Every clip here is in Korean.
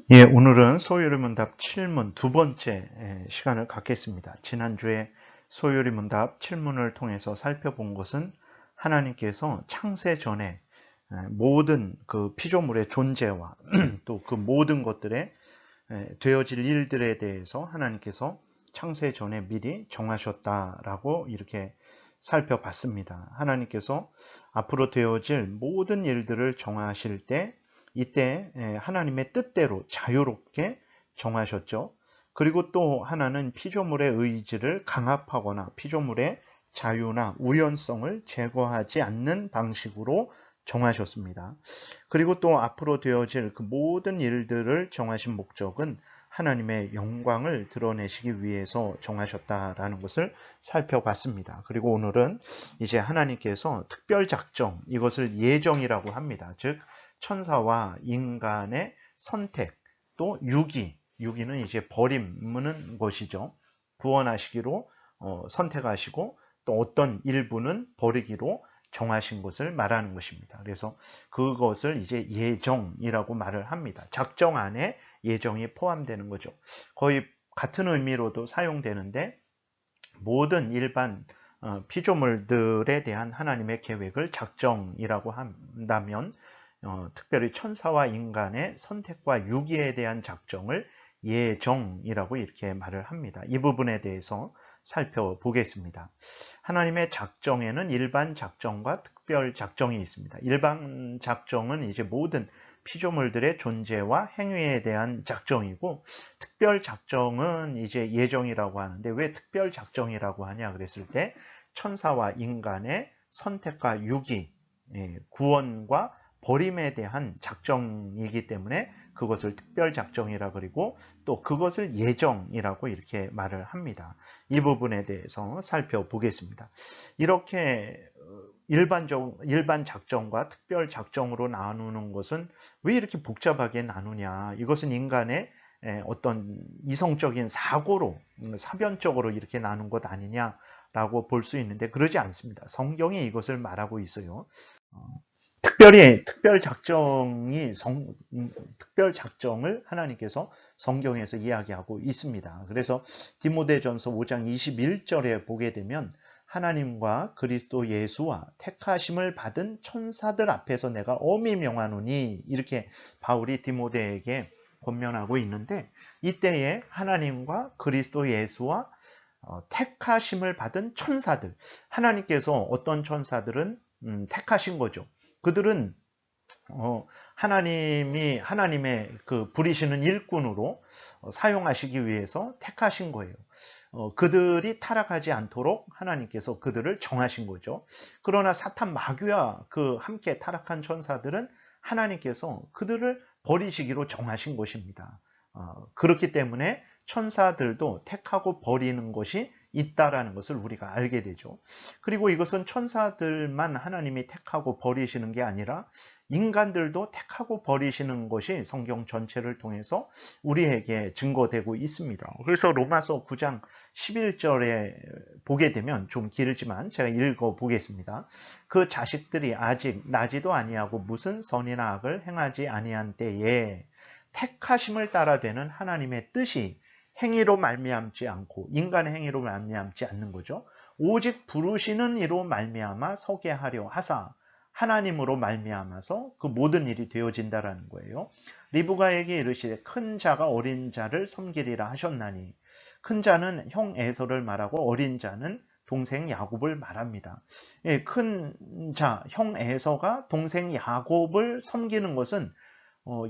예, 오늘은 소요리문답 7문 두 번째 시간을 갖겠습니다. 지난주에 소요리문답 7문을 통해서 살펴본 것은 하나님께서 창세 전에 모든 그 피조물의 존재와 또 그 모든 것들의 되어질 일들에 대해서 하나님께서 창세 전에 미리 정하셨다라고 이렇게 살펴봤습니다. 하나님께서 앞으로 되어질 모든 일들을 정하실 때 이때 하나님의 뜻대로 자유롭게 정하셨죠. 그리고 또 하나는 피조물의 의지를 강압하거나 피조물의 자유나 우연성을 제거하지 않는 방식으로 정하셨습니다. 그리고 또 앞으로 되어질 그 모든 일들을 정하신 목적은 하나님의 영광을 드러내시기 위해서 정하셨다라는 것을 살펴봤습니다. 그리고 오늘은 이제 하나님께서 특별 작정, 이것을 예정이라고 합니다. 즉 천사와 인간의 선택, 또 유기는 이제 버리는 것이죠. 구원하시기로 선택하시고 또 어떤 일부는 버리기로 정하신 것을 말하는 것입니다. 그래서 그것을 이제 예정이라고 말을 합니다. 작정 안에 예정이 포함되는 거죠. 거의 같은 의미로도 사용되는데 모든 일반 피조물들에 대한 하나님의 계획을 작정이라고 한다면 특별히 천사와 인간의 선택과 유기에 대한 작정을 예정이라고 이렇게 말을 합니다. 이 부분에 대해서 살펴보겠습니다. 하나님의 작정에는 일반 작정과 특별 작정이 있습니다. 일반 작정은 이제 모든 피조물들의 존재와 행위에 대한 작정이고, 특별 작정은 이제 예정이라고 하는데, 왜 특별 작정이라고 하냐 그랬을 때 천사와 인간의 선택과 유기, 구원과 버림에 대한 작정이기 때문에 그것을 특별 작정이라 그리고 또 그것을 예정이라고 이렇게 말을 합니다. 이 부분에 대해서 살펴보겠습니다. 이렇게 일반 작정과 특별 작정으로 나누는 것은 왜 이렇게 복잡하게 나누냐? 이것은 인간의 어떤 이성적인 사고로 사변적으로 이렇게 나눈 것 아니냐라고 볼 수 있는데 그러지 않습니다. 성경이 이것을 말하고 있어요. 특별히 특별 작정을 하나님께서 성경에서 이야기하고 있습니다. 그래서 디모데전서 5장 21절에 보게 되면 하나님과 그리스도 예수와 택하심을 받은 천사들 앞에서 내가 엄히 명하노니, 이렇게 바울이 디모데에게 권면하고 있는데, 이때에 하나님과 그리스도 예수와 택하심을 받은 천사들, 하나님께서 어떤 천사들은 택하신 거죠. 그들은 하나님의 그 부리시는 일꾼으로 사용하시기 위해서 택하신 거예요. 그들이 타락하지 않도록 하나님께서 그들을 정하신 거죠. 그러나 사탄 마귀와 그 함께 타락한 천사들은 하나님께서 그들을 버리시기로 정하신 것입니다. 그렇기 때문에 천사들도 택하고 버리는 것이 있다라는 것을 우리가 알게 되죠. 그리고 이것은 천사들만 하나님이 택하고 버리시는 게 아니라 인간들도 택하고 버리시는 것이 성경 전체를 통해서 우리에게 증거되고 있습니다. 그래서 로마서 9장 11절에 보게 되면, 좀 길지만 제가 읽어 보겠습니다. 그 자식들이 아직 나지도 아니하고 무슨 선이나 악을 행하지 아니한 때에 택하심을 따라 되는 하나님의 뜻이 행위로 말미암지 않고, 인간의 행위로 말미암지 않는 거죠. 오직 부르시는 이로 말미암아 서게 하려 하사 하나님으로 말미암아서 그 모든 일이 되어진다라는 거예요. 리브가에게 이르시되 큰 자가 어린 자를 섬기리라 하셨나니, 큰 자는 형 에서를 말하고 어린 자는 동생 야곱을 말합니다. 큰 자, 형 에서가 동생 야곱을 섬기는 것은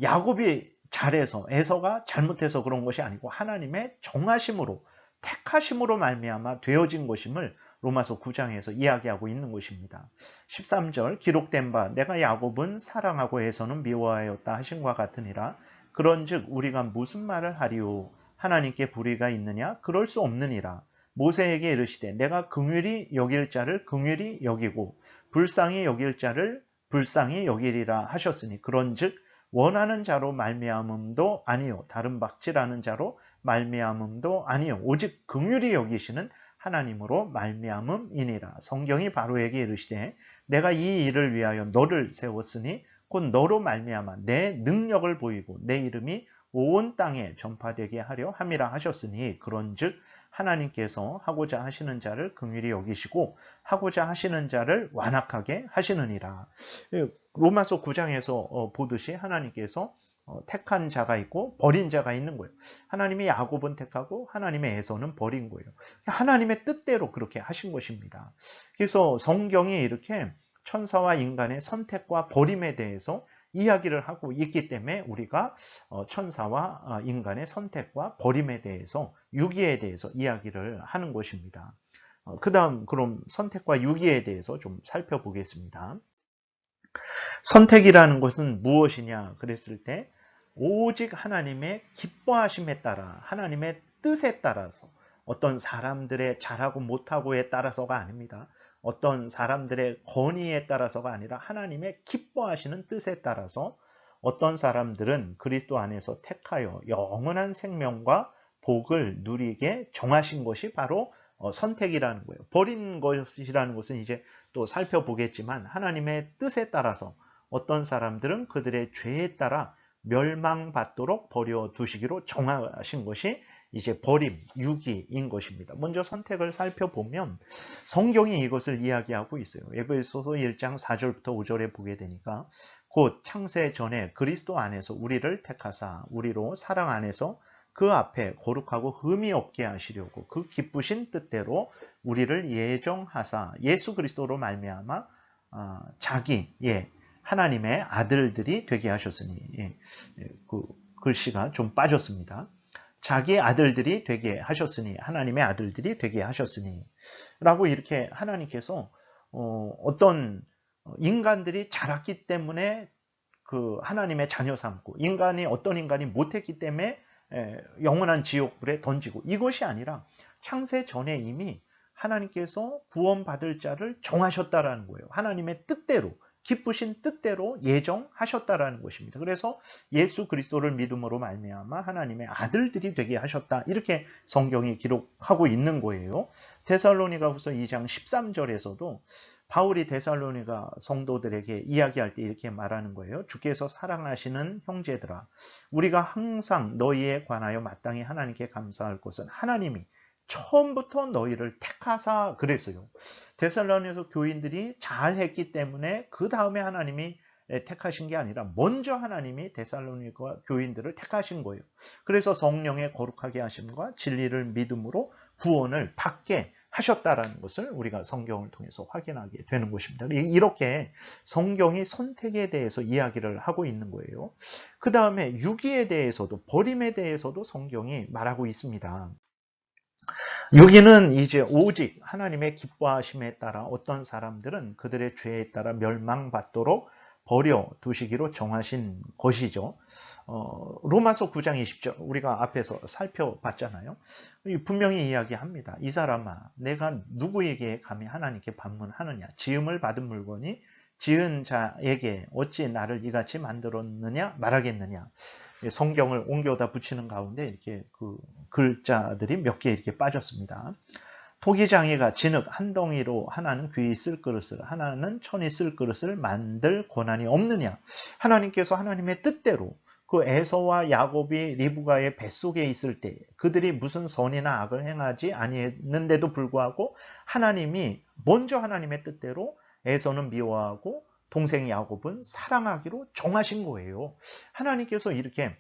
야곱이 잘해서, 에서가 잘못해서 그런 것이 아니고 하나님의 정하심으로, 택하심으로 말미암아 되어진 것임을 로마서 9장에서 이야기하고 있는 것입니다. 13절 기록된 바 내가 야곱은 사랑하고 에서는 미워하였다 하신과 같으니라. 그런즉 우리가 무슨 말을 하리요? 하나님께 불의가 있느냐? 그럴 수 없느니라. 모세에게 이르시되 내가 긍휼히 여길 자를 긍휼히 여기고 불쌍히 여길 자를 불쌍히 여기리라 하셨으니, 그런즉 원하는 자로 말미암음도 아니요 다른 박질하는 자로 말미암음도 아니요 오직 긍휼히 여기시는 하나님으로 말미암음이니라. 성경이 바로에게 이르시되 내가 이 일을 위하여 너를 세웠으니 곧 너로 말미암아 내 능력을 보이고 내 이름이 온 땅에 전파되게 하려 함이라 하셨으니 그런즉 하나님께서 하고자 하시는 자를 긍휼히 여기시고 하고자 하시는 자를 완악하게 하시느니라. 로마서 9장에서 보듯이 하나님께서 택한 자가 있고 버린 자가 있는 거예요. 하나님이 야곱은 택하고 하나님의 에서는 버린 거예요. 하나님의 뜻대로 그렇게 하신 것입니다. 그래서 성경이 이렇게 천사와 인간의 선택과 버림에 대해서 이야기를 하고 있기 때문에 우리가 천사와 인간의 선택과 버림에 대해서, 유기에 대해서 이야기를 하는 것입니다. 그 다음 그럼 선택과 유기에 대해서 좀 살펴보겠습니다. 선택이라는 것은 무엇이냐 그랬을 때 오직 하나님의 기뻐하심에 따라, 하나님의 뜻에 따라서, 어떤 사람들의 잘하고 못하고에 따라서가 아닙니다. 어떤 사람들의 권위에 따라서가 아니라 하나님의 기뻐하시는 뜻에 따라서 어떤 사람들은 그리스도 안에서 택하여 영원한 생명과 복을 누리게 정하신 것이 바로 선택이라는 거예요. 버린 것이라는 것은 이제 또 살펴보겠지만 하나님의 뜻에 따라서 어떤 사람들은 그들의 죄에 따라 멸망받도록 버려두시기로 정하신 것이 이제 버림, 유기인 것입니다. 먼저 선택을 살펴보면 성경이 이것을 이야기하고 있어요. 에베소서 1장 4절부터 5절에 보게 되니까 곧 창세 전에 그리스도 안에서 우리를 택하사 우리로 사랑 안에서 그 앞에 거룩하고 흠이 없게 하시려고 그 기쁘신 뜻대로 우리를 예정하사 예수 그리스도로 말미암아 자기의 하나님의 아들들이 되게 하셨으니, 그 글씨가 좀 빠졌습니다. 자기의 아들들이 되게 하셨으니, 하나님의 아들들이 되게 하셨으니 라고 이렇게 하나님께서 어떤 인간들이 자랐기 때문에 그 하나님의 자녀 삼고, 어떤 인간이 못했기 때문에 영원한 지옥불에 던지고, 이것이 아니라 창세 전에 이미 하나님께서 구원받을 자를 정하셨다라는 거예요. 하나님의 뜻대로, 기쁘신 뜻대로 예정하셨다라는 것입니다. 그래서 예수 그리스도를 믿음으로 말미암아 하나님의 아들들이 되게 하셨다, 이렇게 성경이 기록하고 있는 거예요. 데살로니가후서 2장 13절에서도 바울이 데살로니가 성도들에게 이야기할 때 이렇게 말하는 거예요. 주께서 사랑하시는 형제들아, 우리가 항상 너희에 관하여 마땅히 하나님께 감사할 것은 하나님이 처음부터 너희를 택하사 그랬어요. 데살로니가 교인들이 잘했기 때문에 그 다음에 하나님이 택하신 게 아니라 먼저 하나님이 데살로니가 교인들을 택하신 거예요. 그래서 성령의 거룩하게 하심과 진리를 믿음으로 구원을 받게 하셨다라는 것을 우리가 성경을 통해서 확인하게 되는 것입니다. 이렇게 성경이 선택에 대해서 이야기를 하고 있는 거예요. 그 다음에 유기에 대해서도, 버림에 대해서도 성경이 말하고 있습니다. 유기는 이제 오직 하나님의 기뻐하심에 따라 어떤 사람들은 그들의 죄에 따라 멸망받도록 버려두시기로 정하신 것이죠. 로마서 9장 20절 우리가 앞에서 살펴봤잖아요. 분명히 이야기합니다. 이 사람아, 내가 누구에게 감히 하나님께 반문하느냐? 지음을 받은 물건이 지은 자에게 어찌 나를 이같이 만들었느냐 말하겠느냐. 성경을 옮겨다 붙이는 가운데 이렇게 그 글자들이 몇 개 이렇게 빠졌습니다. 토기장이가 진흙 한 덩이로 하나는 귀히 쓸 그릇을, 하나는 천이 쓸 그릇을 만들 권한이 없느냐. 하나님께서 하나님의 뜻대로 그 에서와 야곱이 리브가의 뱃속에 있을 때 그들이 무슨 선이나 악을 행하지 아니했는데도 불구하고 하나님이 먼저 하나님의 뜻대로 에서는 미워하고 동생 야곱은 사랑하기로 정하신 거예요. 하나님께서 이렇게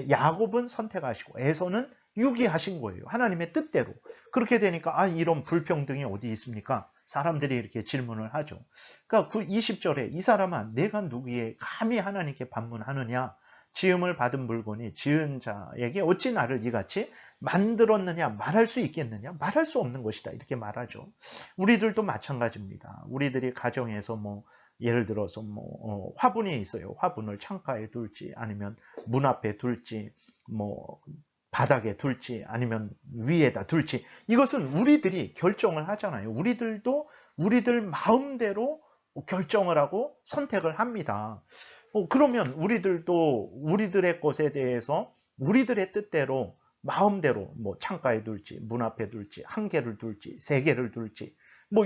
야곱은 선택하시고 에서는 유기하신 거예요. 하나님의 뜻대로. 그렇게 되니까 이런 불평등이 어디 있습니까? 사람들이 이렇게 질문을 하죠. 그러니까 20절에 이 사람아, 내가 누구에 감히 하나님께 반문하느냐? 지음을 받은 물건이 지은 자에게 어찌 나를 이같이 만들었느냐 말할 수 있겠느냐? 말할 수 없는 것이다, 이렇게 말하죠. 우리들도 마찬가지입니다. 우리들이 가정에서 예를 들어서 화분이 있어요. 화분을 창가에 둘지 아니면 문 앞에 둘지 바닥에 둘지 아니면 위에다 둘지, 이것은 우리들이 결정을 하잖아요. 우리들도 우리들 마음대로 결정을 하고 선택을 합니다. 그러면 우리들도 우리들의 것에 대해서 우리들의 뜻대로 마음대로 창가에 둘지 문 앞에 둘지 한 개를 둘지 세 개를 둘지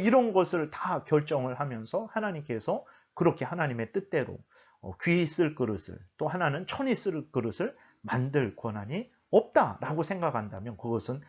이런 것을 다 결정을 하면서 하나님께서 그렇게 하나님의 뜻대로 귀 쓸 그릇을, 또 하나는 천이 쓸 그릇을 만들 권한이 없다라고 생각한다면 그것은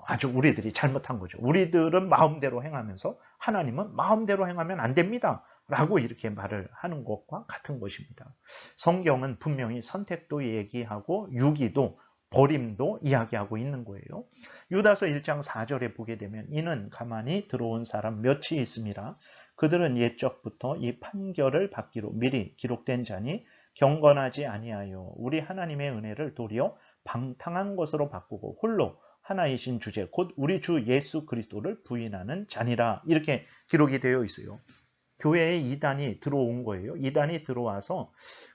아주 우리들이 잘못한 거죠. 우리들은 마음대로 행하면서 하나님은 마음대로 행하면 안 됩니다 라고 이렇게 말을 하는 것과 같은 것입니다. 성경은 분명히 선택도 얘기하고 유기도, 버림도 이야기하고 있는 거예요. 유다서 1장 4절에 보게 되면 이는 가만히 들어온 사람 몇이 있음이라. 그들은 옛적부터 이 판결을 받기로 미리 기록된 자니 경건하지 아니하여 우리 하나님의 은혜를 도리어 방탕한 것으로 바꾸고 홀로 하나이신 주제 곧 우리 주 예수 그리스도를 부인하는 자니라. 이렇게 기록이 되어 있어요. 교회에 이단이 들어온 거예요. 이단이 들어와서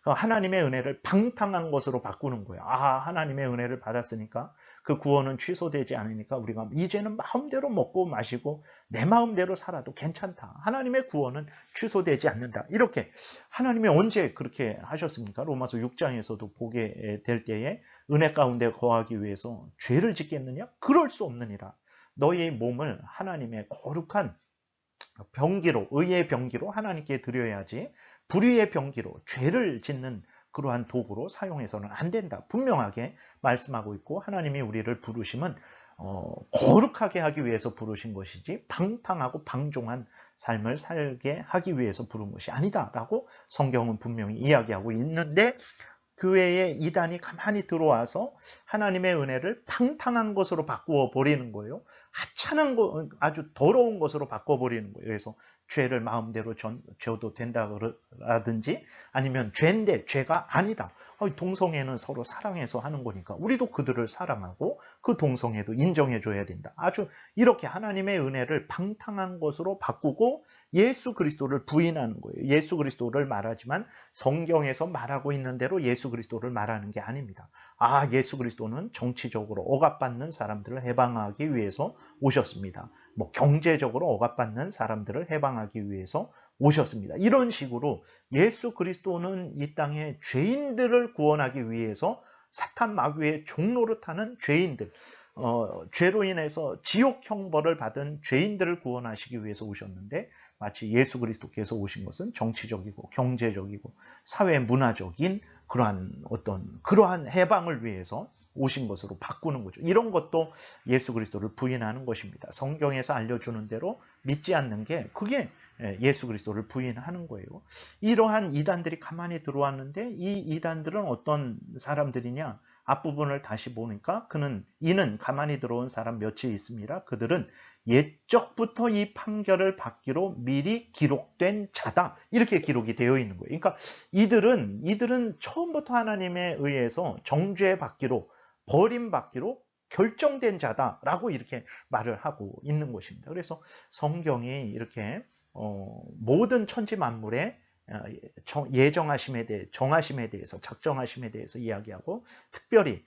하나님의 은혜를 방탕한 것으로 바꾸는 거예요. 하나님의 은혜를 받았으니까 그 구원은 취소되지 않으니까 우리가 이제는 마음대로 먹고 마시고 내 마음대로 살아도 괜찮다. 하나님의 구원은 취소되지 않는다. 이렇게 하나님이 언제 그렇게 하셨습니까? 로마서 6장에서도 보게 될 때에 은혜 가운데 거하기 위해서 죄를 짓겠느냐? 그럴 수 없느니라. 너희의 몸을 하나님의 거룩한 병기로, 의의 병기로 하나님께 드려야지 불의의 병기로 죄를 짓는 그러한 도구로 사용해서는 안 된다. 분명하게 말씀하고 있고 하나님이 우리를 부르심은 거룩하게 하기 위해서 부르신 것이지 방탕하고 방종한 삶을 살게 하기 위해서 부른 것이 아니다라고 성경은 분명히 이야기하고 있는데 교회에 이단이 가만히 들어와서 하나님의 은혜를 방탕한 것으로 바꾸어 버리는 거예요. 하찮은 거, 아주 더러운 것으로 바꿔버리는 거예요. 그래서 죄를 마음대로 져도 된다라든지 아니면 죄인데 죄가 아니다. 동성애는 서로 사랑해서 하는 거니까 우리도 그들을 사랑하고 그 동성애도 인정해줘야 된다. 아주 이렇게 하나님의 은혜를 방탕한 것으로 바꾸고 예수 그리스도를 부인하는 거예요. 예수 그리스도를 말하지만 성경에서 말하고 있는 대로 예수 그리스도를 말하는 게 아닙니다. 예수 그리스도는 정치적으로 억압받는 사람들을 해방하기 위해서 오셨습니다. 경제적으로 억압받는 사람들을 해방하기 위해서 오셨습니다. 이런 식으로 예수 그리스도는 이 땅에 죄인들을 구원하기 위해서 사탄 마귀의 종노릇하는 죄인들, 죄로 인해서 지옥 형벌을 받은 죄인들을 구원하시기 위해서 오셨는데 마치 예수 그리스도께서 오신 것은 정치적이고 경제적이고 사회 문화적인 그러한 해방을 위해서 오신 것으로 바꾸는 거죠. 이런 것도 예수 그리스도를 부인하는 것입니다. 성경에서 알려주는 대로 믿지 않는 게 그게 예수 그리스도를 부인하는 거예요. 이러한 이단들이 가만히 들어왔는데 이 이단들은 어떤 사람들이냐? 앞부분을 다시 보니까 이는 가만히 들어온 사람 몇이 있습니다. 그들은 옛적부터 이 판결을 받기로 미리 기록된 자다. 이렇게 기록이 되어 있는 거예요. 그러니까 이들은 처음부터 하나님에 의해서 정죄받기로 버림받기로 결정된 자다라고 이렇게 말을 하고 있는 것입니다. 그래서 성경이 이렇게 모든 천지 만물의 예정하심에 대해, 정하심에 대해서, 작정하심에 대해서 이야기하고 특별히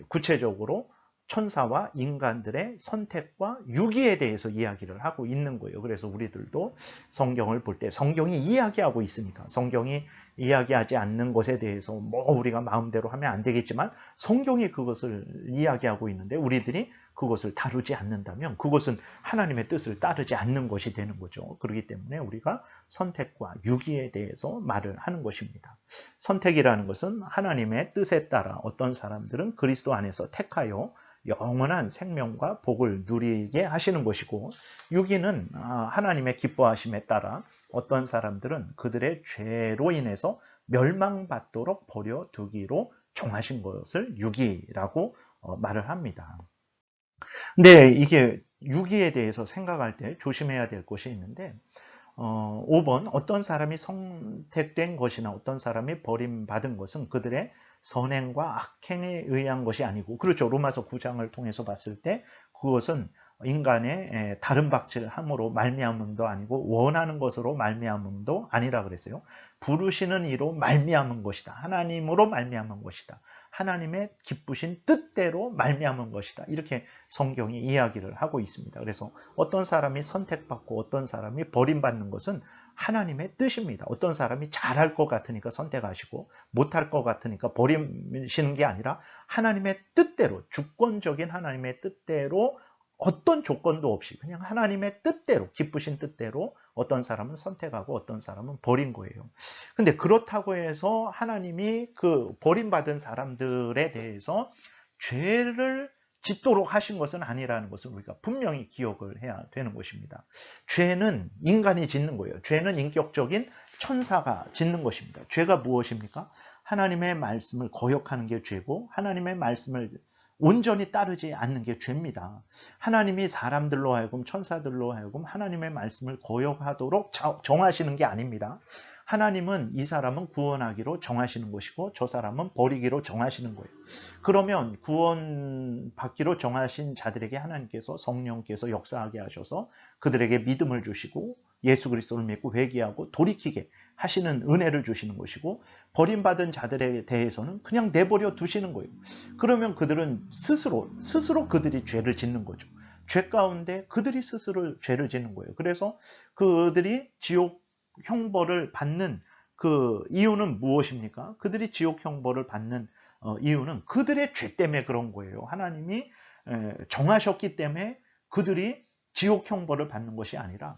구체적으로 천사와 인간들의 선택과 유기에 대해서 이야기를 하고 있는 거예요. 그래서 우리들도 성경을 볼 때 성경이 이야기하고 있으니까 성경이 이야기하지 않는 것에 대해서 우리가 마음대로 하면 안 되겠지만 성경이 그것을 이야기하고 있는데 우리들이 그것을 다루지 않는다면 그것은 하나님의 뜻을 따르지 않는 것이 되는 거죠. 그렇기 때문에 우리가 선택과 유기에 대해서 말을 하는 것입니다. 선택이라는 것은 하나님의 뜻에 따라 어떤 사람들은 그리스도 안에서 택하여 영원한 생명과 복을 누리게 하시는 것이고 유기는 하나님의 기뻐하심에 따라 어떤 사람들은 그들의 죄로 인해서 멸망받도록 버려두기로 정하신 것을 유기라고 말을 합니다. 근데 이게 유기에 대해서 생각할 때 조심해야 될 것이 있는데 5번 어떤 사람이 선택된 것이나 어떤 사람이 버림받은 것은 그들의 선행과 악행에 의한 것이 아니고 그렇죠. 로마서 9장을 통해서 봤을 때 그것은 인간의 다른 박질함으로 말미암음도 아니고 원하는 것으로 말미암음도 아니라 그랬어요. 부르시는 이로 말미암은 것이다. 하나님으로 말미암은 것이다. 하나님의 기쁘신 뜻대로 말미암은 것이다. 이렇게 성경이 이야기를 하고 있습니다. 그래서 어떤 사람이 선택받고 어떤 사람이 버림받는 것은 하나님의 뜻입니다. 어떤 사람이 잘할 것 같으니까 선택하시고 못할 것 같으니까 버리시는 게 아니라 하나님의 뜻대로 주권적인 하나님의 뜻대로 어떤 조건도 없이 그냥 하나님의 뜻대로, 기쁘신 뜻대로 어떤 사람은 선택하고 어떤 사람은 버린 거예요. 근데 그렇다고 해서 하나님이 그 버림받은 사람들에 대해서 죄를 짓도록 하신 것은 아니라는 것을 우리가 분명히 기억을 해야 되는 것입니다. 죄는 인간이 짓는 거예요. 죄는 인격적인 천사가 짓는 것입니다. 죄가 무엇입니까? 하나님의 말씀을 거역하는 게 죄고 하나님의 말씀을 온전히 따르지 않는 게 죄입니다. 하나님이 사람들로 하여금 천사들로 하여금 하나님의 말씀을 거역하도록 정하시는 게 아닙니다. 하나님은 이 사람은 구원하기로 정하시는 것이고 저 사람은 버리기로 정하시는 거예요. 그러면 구원받기로 정하신 자들에게 하나님께서 성령께서 역사하게 하셔서 그들에게 믿음을 주시고 예수 그리스도를 믿고 회개하고 돌이키게 하시는 은혜를 주시는 것이고 버림받은 자들에 대해서는 그냥 내버려 두시는 거예요. 그러면 그들은 스스로 그들이 죄를 짓는 거죠. 죄 가운데 그들이 스스로 죄를 짓는 거예요. 그래서 그들이 지옥 형벌을 받는 그 이유는 무엇입니까? 그들이 지옥 형벌을 받는 이유는 그들의 죄 때문에 그런 거예요. 하나님이 정하셨기 때문에 그들이 지옥 형벌을 받는 것이 아니라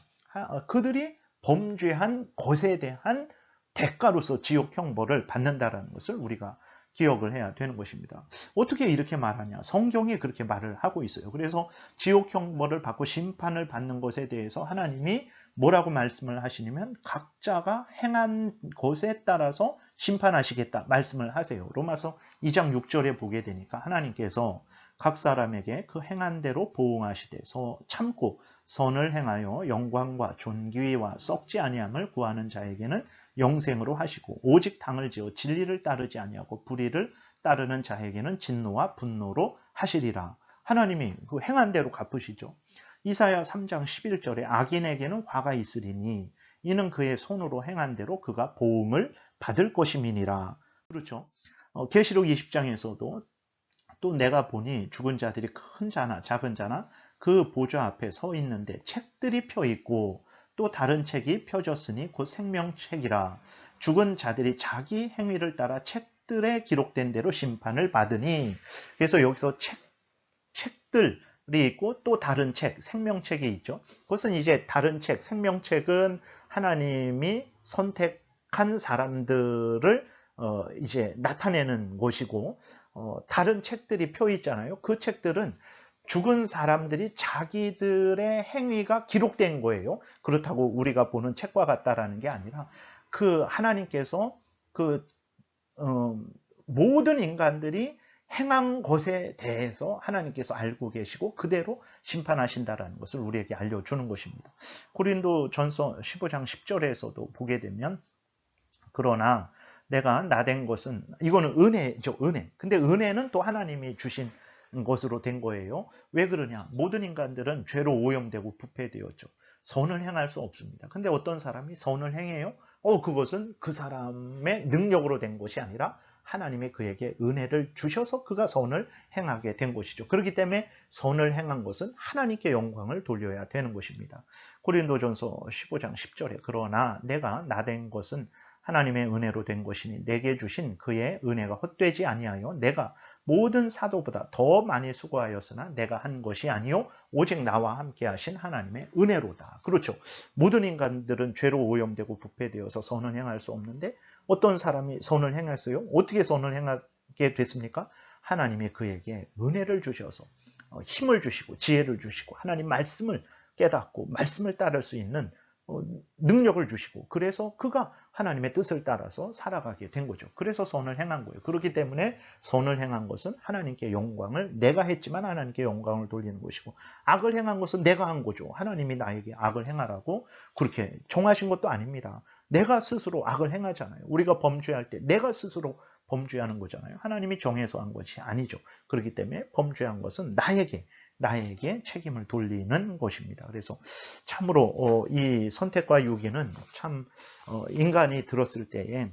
그들이 범죄한 것에 대한 대가로서 지옥 형벌을 받는다라는 것을 우리가 기억을 해야 되는 것입니다. 어떻게 이렇게 말하냐? 성경이 그렇게 말을 하고 있어요. 그래서 지옥 형벌을 받고 심판을 받는 것에 대해서 하나님이 뭐라고 말씀을 하시냐면 각자가 행한 것에 따라서 심판하시겠다 말씀을 하세요. 로마서 2장 6절에 보게 되니까 하나님께서 각 사람에게 그 행한 대로 보응하시되 참고 선을 행하여 영광과 존귀와 썩지 아니함을 구하는 자에게는 영생으로 하시고 오직 당을 지어 진리를 따르지 아니하고 불의를 따르는 자에게는 진노와 분노로 하시리라. 하나님이 그 행한 대로 갚으시죠. 이사야 3장 11절에 악인에게는 화가 있으리니 이는 그의 손으로 행한 대로 그가 보응을 받을 것임이니라. 그렇죠. 계시록 20장에서도 또 내가 보니 죽은 자들이 큰 자나 작은 자나 그 보좌 앞에 서 있는데 책들이 펴 있고 또 다른 책이 펴졌으니 곧 생명책이라. 죽은 자들이 자기 행위를 따라 책들에 기록된 대로 심판을 받으니. 그래서 여기서 책들이 있고 또 다른 책, 생명책이 있죠. 그것은 이제 다른 책, 생명책은 하나님이 선택한 사람들을 이제 나타내는 것이고 다른 책들이 펴 있잖아요. 그 책들은 죽은 사람들이 자기들의 행위가 기록된 거예요. 그렇다고 우리가 보는 책과 같다라는 게 아니라 그 하나님께서 그 모든 인간들이 행한 것에 대해서 하나님께서 알고 계시고 그대로 심판하신다라는 것을 우리에게 알려주는 것입니다. 고린도전서 15장 10절에서도 보게 되면 그러나 내가 나된 것은 이거는 은혜죠. 은혜. 근데 은혜는 또 하나님이 주신 것으로 된 거예요. 왜 그러냐? 모든 인간들은 죄로 오염되고 부패되었죠. 선을 행할 수 없습니다. 근데 어떤 사람이 선을 행해요? 그것은 그 사람의 능력으로 된 것이 아니라 하나님이 그에게 은혜를 주셔서 그가 선을 행하게 된 것이죠. 그렇기 때문에 선을 행한 것은 하나님께 영광을 돌려야 되는 것입니다. 고린도전서 15장 10절에 그러나 내가 나된 것은 하나님의 은혜로 된 것이니 내게 주신 그의 은혜가 헛되지 아니하여 내가 모든 사도보다 더 많이 수고하였으나 내가 한 것이 아니요 오직 나와 함께 하신 하나님의 은혜로다. 그렇죠. 모든 인간들은 죄로 오염되고 부패되어서 선을 행할 수 없는데 어떤 사람이 선을 행했어요? 어떻게 선을 행하게 됐습니까? 하나님이 그에게 은혜를 주셔서 힘을 주시고 지혜를 주시고 하나님 말씀을 깨닫고 말씀을 따를 수 있는 능력을 주시고 그래서 그가 하나님의 뜻을 따라서 살아가게 된 거죠. 그래서 선을 행한 거예요. 그렇기 때문에 선을 행한 것은 하나님께 영광을 내가 했지만 하나님께 영광을 돌리는 것이고 악을 행한 것은 내가 한 거죠. 하나님이 나에게 악을 행하라고 그렇게 정하신 것도 아닙니다. 내가 스스로 악을 행하잖아요. 우리가 범죄할 때 내가 스스로 범죄하는 거잖아요. 하나님이 정해서 한 것이 아니죠. 그렇기 때문에 범죄한 것은 나에게 책임을 돌리는 것입니다. 그래서 참으로 이 선택과 유기는 참 인간이 들었을 때에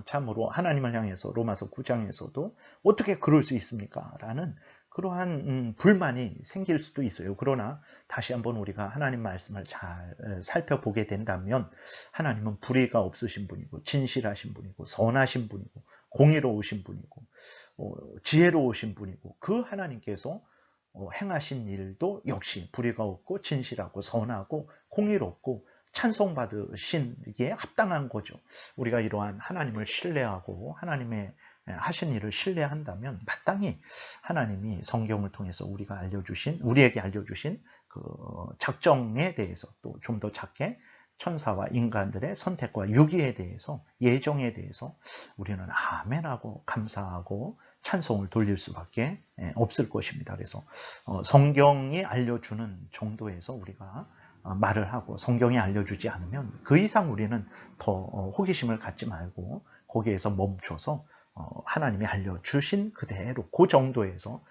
참으로 하나님을 향해서 로마서 9장에서도 어떻게 그럴 수 있습니까? 라는 그러한 불만이 생길 수도 있어요. 그러나 다시 한번 우리가 하나님 말씀을 잘 살펴보게 된다면 하나님은 불의가 없으신 분이고 진실하신 분이고 선하신 분이고 공의로우신 분이고 지혜로우신 분이고 그 하나님께서 행하신 일도 역시 불의가 없고 진실하고 선하고 공의롭고 찬송받으시기에 합당한 거죠. 우리가 이러한 하나님을 신뢰하고 하나님의 하신 일을 신뢰한다면 마땅히 하나님이 성경을 통해서 우리에게 알려주신 그 작정에 대해서 또 좀 더 작게 천사와 인간들의 선택과 유기에 대해서, 예정에 대해서 우리는 아멘하고 감사하고 찬송을 돌릴 수밖에 없을 것입니다. 그래서 성경이 알려주는 정도에서 우리가 말을 하고 성경이 알려주지 않으면 그 이상 우리는 더 호기심을 갖지 말고 거기에서 멈춰서 하나님이 알려주신 그대로 그 정도에서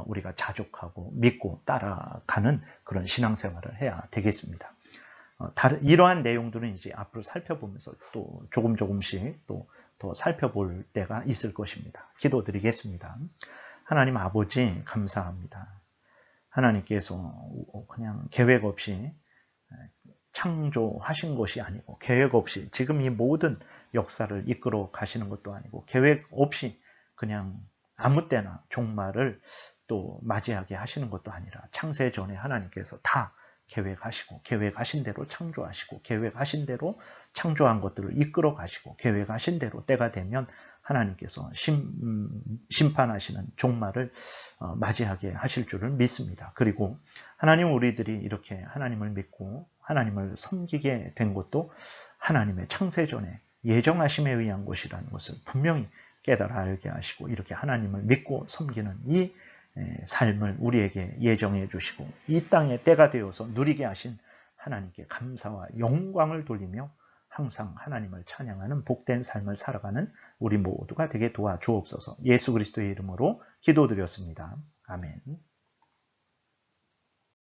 우리가 자족하고 믿고 따라가는 그런 신앙생활을 해야 되겠습니다. 이러한 내용들은 이제 앞으로 살펴보면서 또 조금씩 또 더 살펴볼 때가 있을 것입니다. 기도드리겠습니다. 하나님 아버지 감사합니다. 하나님께서 그냥 계획 없이 창조하신 것이 아니고 계획 없이 지금 이 모든 역사를 이끌어 가시는 것도 아니고 계획 없이 그냥 아무 때나 종말을 또 맞이하게 하시는 것도 아니라 창세 전에 하나님께서 다 계획하시고 계획하신 대로 창조하시고 계획하신 대로 창조한 것들을 이끌어 가시고 계획하신 대로 때가 되면 하나님께서 심판하시는 종말을 맞이하게 하실 줄을 믿습니다. 그리고 하나님 우리들이 이렇게 하나님을 믿고 하나님을 섬기게 된 것도 하나님의 창세전에 예정하심에 의한 것이라는 것을 분명히 깨달아 알게 하시고 이렇게 하나님을 믿고 섬기는 이 삶을 우리에게 예정해 주시고 이 땅에 때가 되어서 누리게 하신 하나님께 감사와 영광을 돌리며 항상 하나님을 찬양하는 복된 삶을 살아가는 우리 모두가 되게 도와주옵소서. 예수 그리스도의 이름으로 기도드렸습니다. 아멘.